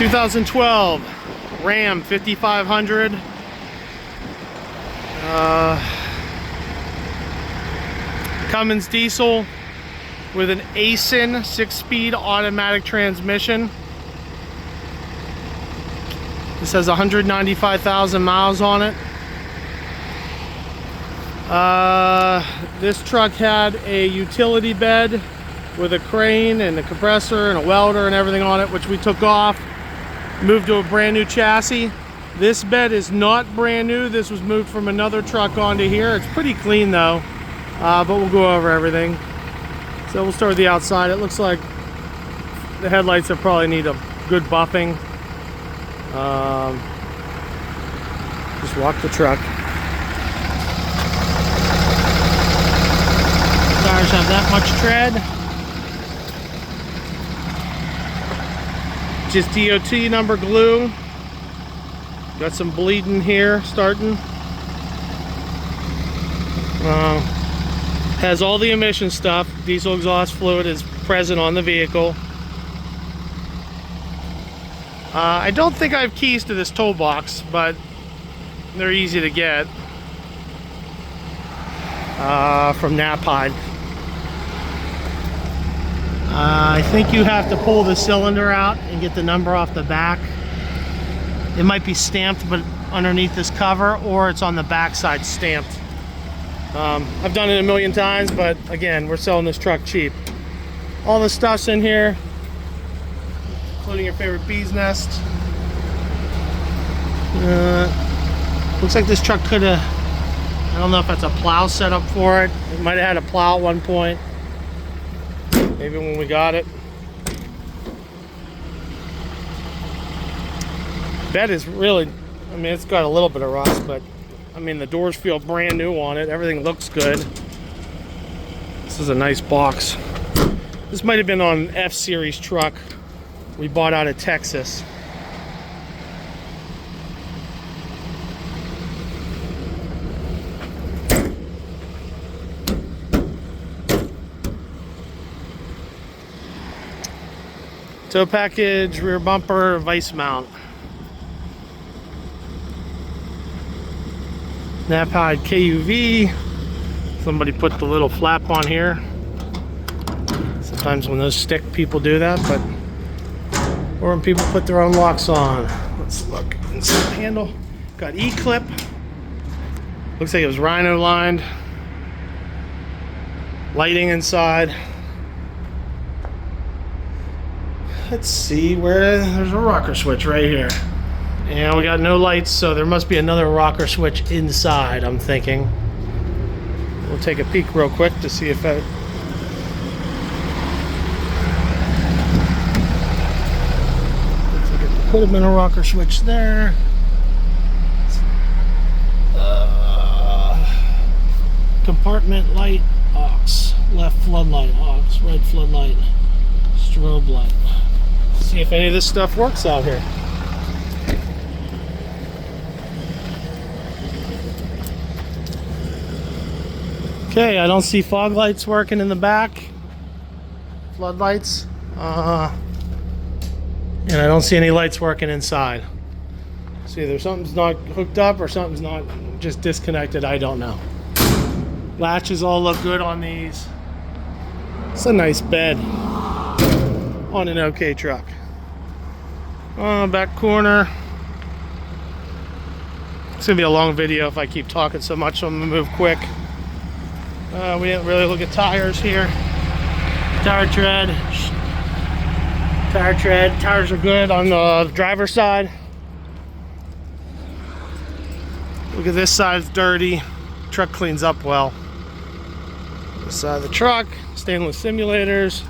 2012 Ram 5500. Cummins diesel with an Aisin 6-speed automatic transmission. This has 195,000 miles on it. This truck had a utility bed with a crane and a compressor and a welder and everything on it, which we took off, moved to a brand new chassis. This bed is not brand new. This was moved from another truck onto here. It's pretty clean though, but we'll go over everything. So we'll start with the outside. It looks like the headlights will probably need a good buffing. Just walk the truck. Tires have that much tread. Just DOT number glue. Got some bleeding here starting. Has all the emission stuff. Diesel exhaust fluid is present on the vehicle. I don't think I have keys to this toolbox, but they're easy to get from Knapheide. I think you have to pull the cylinder out and get the number off the back. It might be stamped but underneath this cover, or it's on the back side stamped. I've done it a million times, but again, we're selling this truck cheap. All the stuff's in here, including your favorite bee's nest. Looks like this truck could have, I don't know if that's a plow setup for it. It might have had a plow at one point, maybe when we got it. Bed is really, I mean, it's got a little bit of rust, but I mean, the doors feel brand new on it. Everything looks good. This is a nice box. This might have been on an F-Series truck we bought out of Texas. Tow package, rear bumper, vice mount. Knapheide KUV. Somebody put the little flap on here. Sometimes when those stick, people do that, but or when people put their own locks on. Let's look inside the handle. Got E-clip. Looks like it was rhino lined. Lighting inside. Let's see where there's a rocker switch right here. And we got no lights, so there must be another rocker switch inside, I'm thinking. We'll take a peek real quick to see if that... Could have been a rocker switch there. Compartment light, aux. Left floodlight, aux. Right floodlight, strobe light. See if any of this stuff works out here. Okay, I don't see fog lights working in the back. Floodlights. And I don't see any lights working inside. So either something's not hooked up or something's not just disconnected, I don't know. Latches all look good on these. It's a nice bed on an okay truck. Back corner. It's gonna be a long video if I keep talking so much, so I'm gonna move quick. We didn't really look at tires here. Tire tread. Tires are good on the driver's side. Look at this side, it's dirty. Truck cleans up well. This side of the truck, stainless simulators.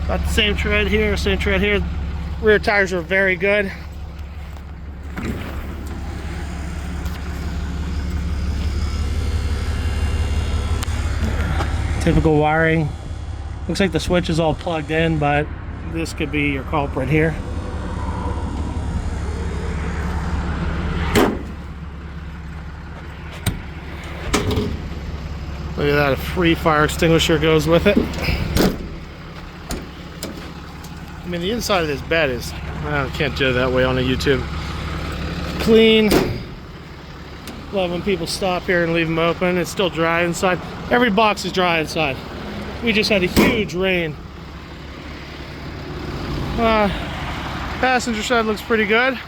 Got the same tread here, same tread here. Rear tires are very good. Typical wiring. Looks like the switch is all plugged in, but this could be your culprit here. Look at that, a free fire extinguisher goes with it. I mean, the inside of this bed is I can't do it that way on a YouTube. Clean. Love when people stop here and leave them open. It's still dry inside. Every box is dry inside. We just had a huge rain. Passenger side looks pretty good.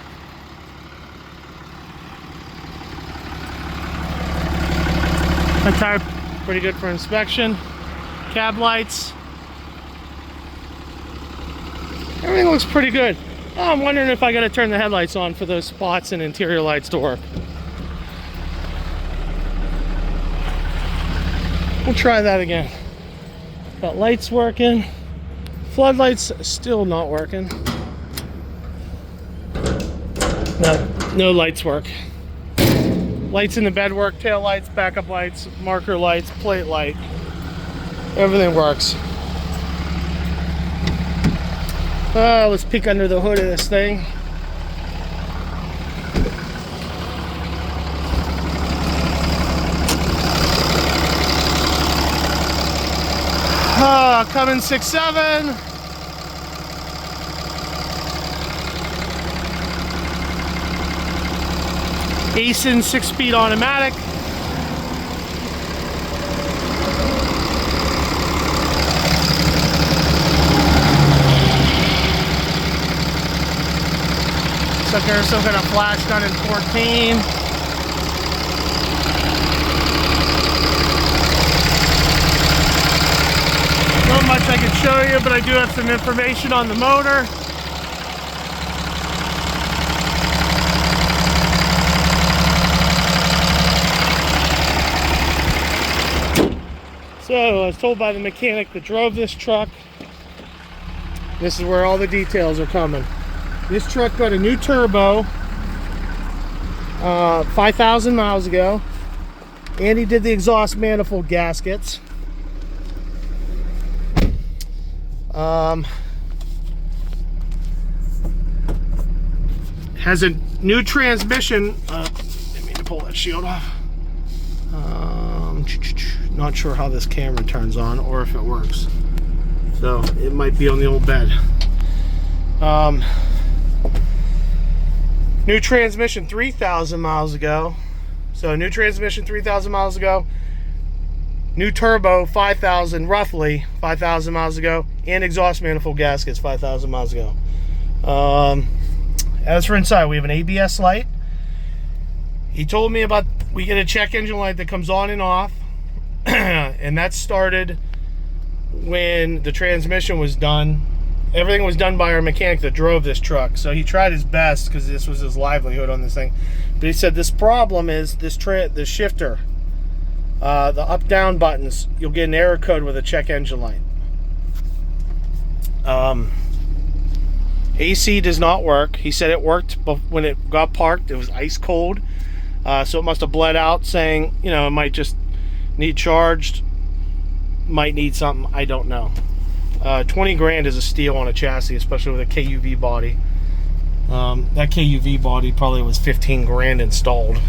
My tire pretty good for inspection. Cab lights. Everything looks pretty good. Oh, I'm wondering if I gotta turn the headlights on for those spots and interior lights to work. We'll try that again. Got lights working. Floodlights still not working. No lights work. Lights in the bed work, tail lights, backup lights, marker lights, plate light. Everything works. Let's peek under the hood of this thing. Cummins 6.7. Aisin 6-speed automatic. So there's some kind of flash done in 14. Not much I can show you, but I do have some information on the motor. So I was told by the mechanic that drove this truck, this is where all the details are coming. This truck got a new turbo 5,000 miles ago, and he did the exhaust manifold gaskets. Has a new transmission. Didn't mean to pull that shield off. Not sure how this camera turns on or if it works. So it might be on the old bed. New transmission 3,000 miles ago. So new transmission 3,000 miles ago. New turbo 5,000, roughly 5,000 miles ago. And exhaust manifold gaskets 5,000 miles ago. As for inside, we have an ABS light. He told me about, we get a check engine light that comes on and off. And that started when the transmission was done. Everything was done by our mechanic that drove this truck. So he tried his best because this was his livelihood on this thing. But he said this problem is this shifter. The up-down buttons, you'll get an error code with a check engine light. AC does not work. He said it worked when it got parked. It was ice cold. So it must have bled out saying, you know, it might just need charged. Might need something. I don't know. 20 grand is a steal on a chassis, especially with a KUV body. That KUV body probably was 15 grand installed.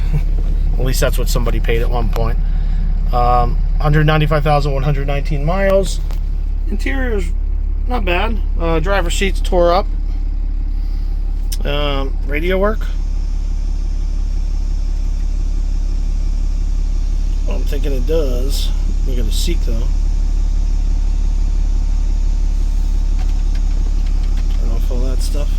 At least that's what somebody paid at one point. 195,119 miles. Interior's not bad. Driver seats tore up. Radio work. Well, I'm thinking it does. We got a seat though. Turn off all that stuff.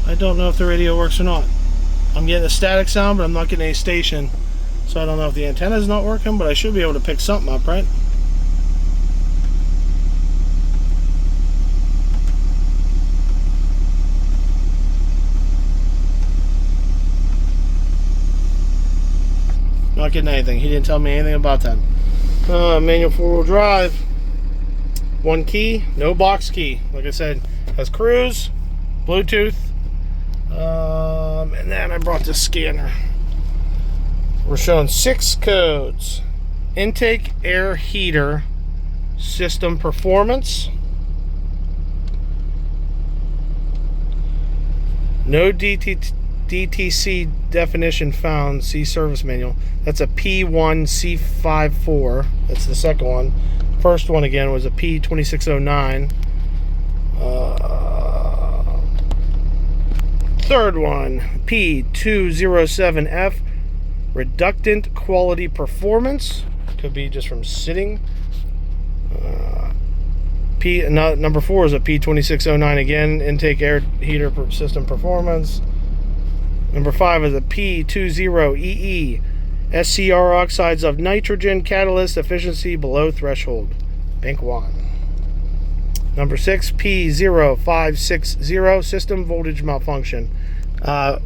I don't know if the radio works or not. I'm getting a static sound, but I'm not getting any station. So I don't know if the antenna's not working, but I should be able to pick something up, right? Not getting anything. He didn't tell me anything about that. Manual 4-wheel drive. One key, no box key. Like I said, has cruise, Bluetooth, and then I brought this scanner. We're showing 6 codes. Intake air heater system performance. No DTC definition found, see service manual. That's a P1C54. That's the second one. First one again was a P2609. Third one, P207F, reductant quality performance. Could be just from sitting. Number 4 is a P2609 again, intake air heater system performance. Number 5 is a P20EE, SCR oxides of nitrogen catalyst efficiency below threshold. Bank 1. Number 6, P0560, system voltage malfunction.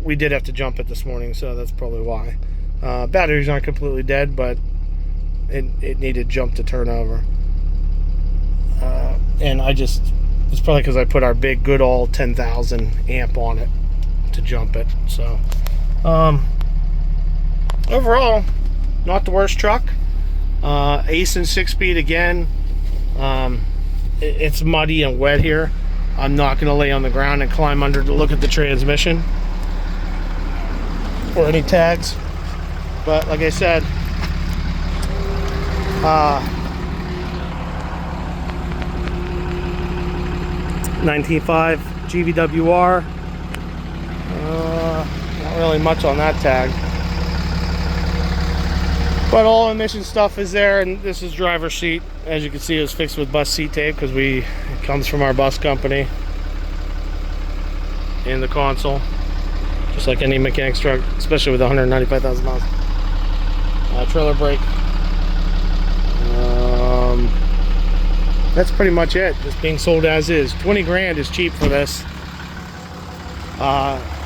We did have to jump it this morning, so that's probably why. Batteries aren't completely dead, but it needed jump to turn over. And it's probably because I put our big good old 10,000 amp on it to jump it. So, overall, not the worst truck. Aisin 6-speed again. It's muddy and wet here. I'm not going to lay on the ground and climb under to look at the transmission or any tags. But like I said, 19.5 GVWR. Not really much on that tag. But all emission stuff is there, and this is driver's seat. As you can see, it was fixed with bus seat tape because it comes from our bus company. In the console, just like any mechanic's truck, especially with 195,000 miles. Trailer brake. That's pretty much it. Just being sold as is. 20 grand is cheap for this.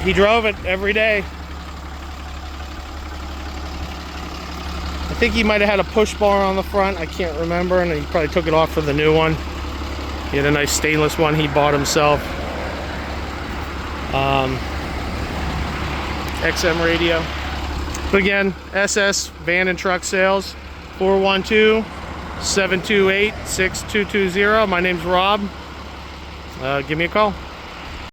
He drove it every day. I think he might have had a push bar on the front. I can't remember, and he probably took it off for the new one. He had a nice stainless one he bought himself. XM radio. But again, SS van and truck sales, 412-728-6220. My name's Rob. Give me a call.